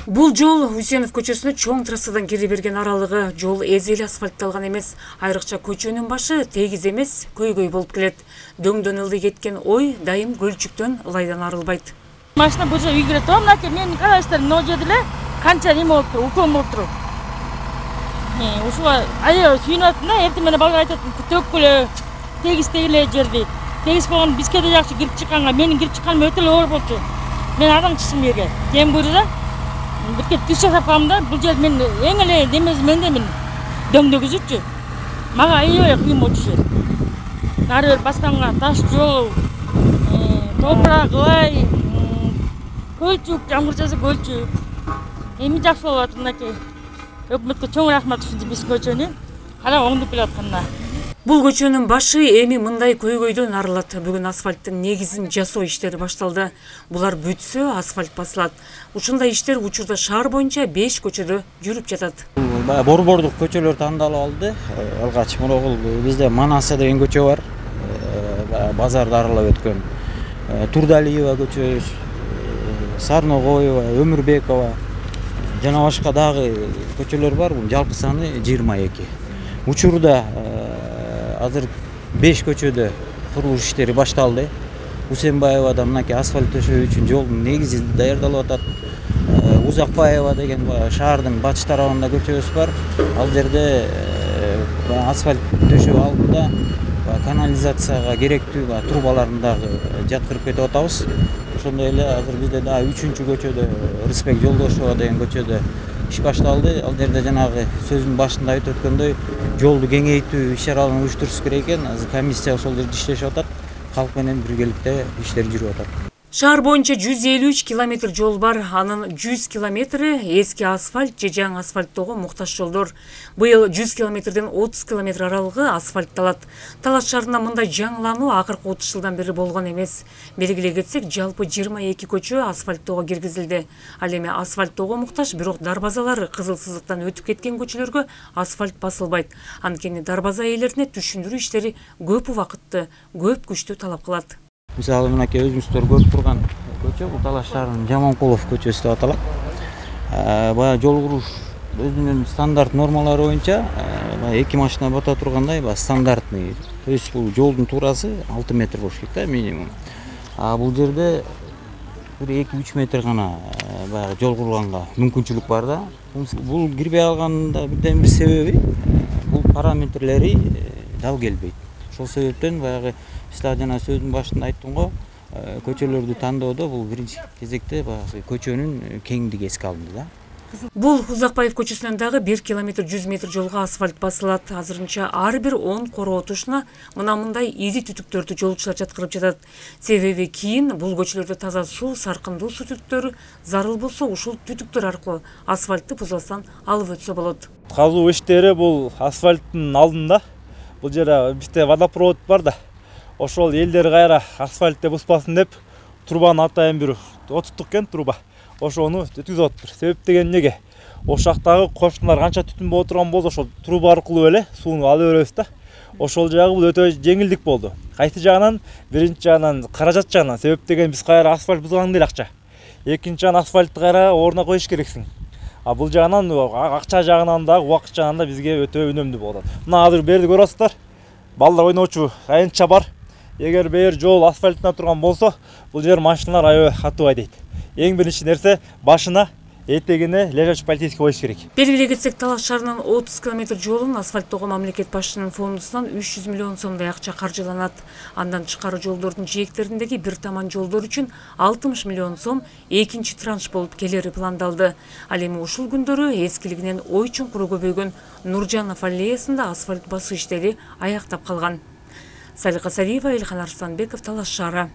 Бул жол Үсенов көчөсүнө чоң трассадан кире берген аралыгы жол эзели асфальтталган эмес. Айрыкча көчөнүн башы тегиз эмес, көйгөй болуп келет. Дөңдөн ылдый кеткен ой дайым көлчүктөн ылайдан арылбайт. Машина бул жерге үйгөрөт. Мынакей мен карайсыздар, мына жерде эле канча неме болуп туруп, укол болуп туруп. Ушуга ая сүйүнүп атам да, эртең менен балга айтат, төккүлө, тегиз тегиле жерди. Тегиз болгон бизге да жакшы кирип чыкканга, менин кирип чыкканым өтө эле оор болчу. Мен адам чыштым жерге. Кем буйрууда бирке түз жасап калдым да, бул жер мен эң эле демеси менде мен дөңдөгүзүчү. Мага аябай кыйын болчу. Нары бер басканга таш жол, топурак ылай, көлчүк, жамгыр жаса көлчүк. Эми жакшы болуп атат мынакей. Өкмөткө чоң рахмат ушунча биз көчөнү кара оңдуп келатканына. Бул көчөнүн башы эми мындай көйгөйдөн арылат. Бүгүн асфальттын негизин жасоо иштери башталды. Булар бүтсө, асфальт басылат. Ушундай иштер учурда шаар боюнча 5 көчөдө жүрүп жатат. Борбордук көчөлөр тандалып алды. Алгач мурогул бизде Манаса деген көчө бар. Базарды аралап өткөн. Турдалиева көчөсү, Сарногоева, Өмүрбекова жана башка дагы көчөлөр бар. Бул жалпы саны 22. Учурда азыр 5 көчөдө курулуш иштери башталды. Усенбаевада мынакей асфальт төшөө үчүн жолдун негизи даярдалып атат. Узакбаева деген шаардын батыш тарабында көчөбүз бар. Ал жерде асфальт төшөө алдында канализацияга керектүү трубаларын дагы жаткырып кетип атабыз. Ошондой эле азыр бизде дагы 3-чү көчөдө Рысбек Жолдошова деген көчөдө иш башталды. Ал жерде жанагы сөзүн башында айтып өткөндөй жолду кеңейтүү иш-чараларын уюштуруш керек экен. Азыр комиссия ошол жерде иштешип атат. Калк менен биргеликте иштер жүрүп атат. Шаар боюнча 153 километр жол бар. Анын 100 километри эски асфальт же жаңы асфальттоого муктаж жолдор. Быйыл 100 километрден 30 километр аралыгы асфальтталат. Талас шаарында мындай жаңылануу акыркы 30 жылдан бери болгон эмес. Белгилей кетсек, жалпы 22 көчө асфальттоого киргизилди. Ал эми асфальттоого муктаж, бирок дарбазалары кызыл сызыктан өтүп кеткен көчөлөргө асфальт басылбайт. Анткени дарбаза ээлерине түшүндүрүү иштери көп убакытты, көп күчтү талап кылат. Мисалы мынакей өзүңүздөр көрүп турган көчө бул Талаш шаарынын Жаманкулов көчөсү деп аталат. Бая жол куруш өзүнүн стандарт нормалары боюнча эки машина бата тургандай стандартный. То есть бул жолдун туурасы 6 метр болуш керек да минимум. Бул жерде бир 2-3 метр гана баягы жол курганга мүмкүнчүлүк бар да. Бул кирбей алганында бирден бир себеби бул параметрлери дал келбейт. Ошол себептен баягы сиз жана сөздүн башында айттым го, көчөлөрдү тандоодо бул биринчи кезекте баягы көчөнүн кеңдиги эске алынды да. Бул Узакбаев көчөсүнөн дагы 1 километр 100 метр жолго асфальт басылат. Азырынча ар бир 10 короо тушуна мындай ири түтүктөрдү жолчулар жаткырып жатат. Себеби кийин бул көчөлөрдө таза суу, саркындуу суу түтүктөрү зарыл болсо, ушул түтүктөр аркылуу асфальтты бузбастан алып өтсө болот. Казуу иштери бул асфальттын алдында. Бул жерде бизде водопровод бар да. Ошол элдер кайра асфальтты буспасын деп трубаны атайын бир отуттук экен труба. Ошону өткүзүп атыптыр. Себеп деген неге? Ошактагы кошуналар канча түтүн боло турган болсо, ошол труба аркылуу эле сууну алып беребиз да. Ошол жагы бул өтө жеңилдик болду. Кайсы жагынан? Биринчи жагынан каражат жагынан. Себеп деген биз кайра асфальт бузган эле акча. Экинчи жагынан асфальтты кайра ордуна коюш керексиң. Бул жагынан акча жагынан да, убакыт жагынан да бизге өтө үнөмдүү болот. Мына азыр берди көрүп атасыздар. Балдар ойночу аянтча бар. Эгер бер жол асфальтына турган болсо, бул жер машиналар аябай катуу дейт. Эң биринчи нерсе башына, этегине лежачий полицейский коюш керек. Белгилей кетсек, Талаш шаарынын 30 километр жолун асфальттоого мамлекет башчысынын фондусунан 300 миллион сомдой акча каржыланат. Андан тышкары жолдордун жээктериндеги бир таман жолдор үчүн 60 миллион сом экинчи транш болуп келери пландалды. Ал эми ушул күндөрү эскилигинен ой чуңкуру көбөйгөн Нуржанов аллеясында асфальт басуу иштери аяктап калган. Салика Сариева, Илхан Арсланбеков, Талаш шаары.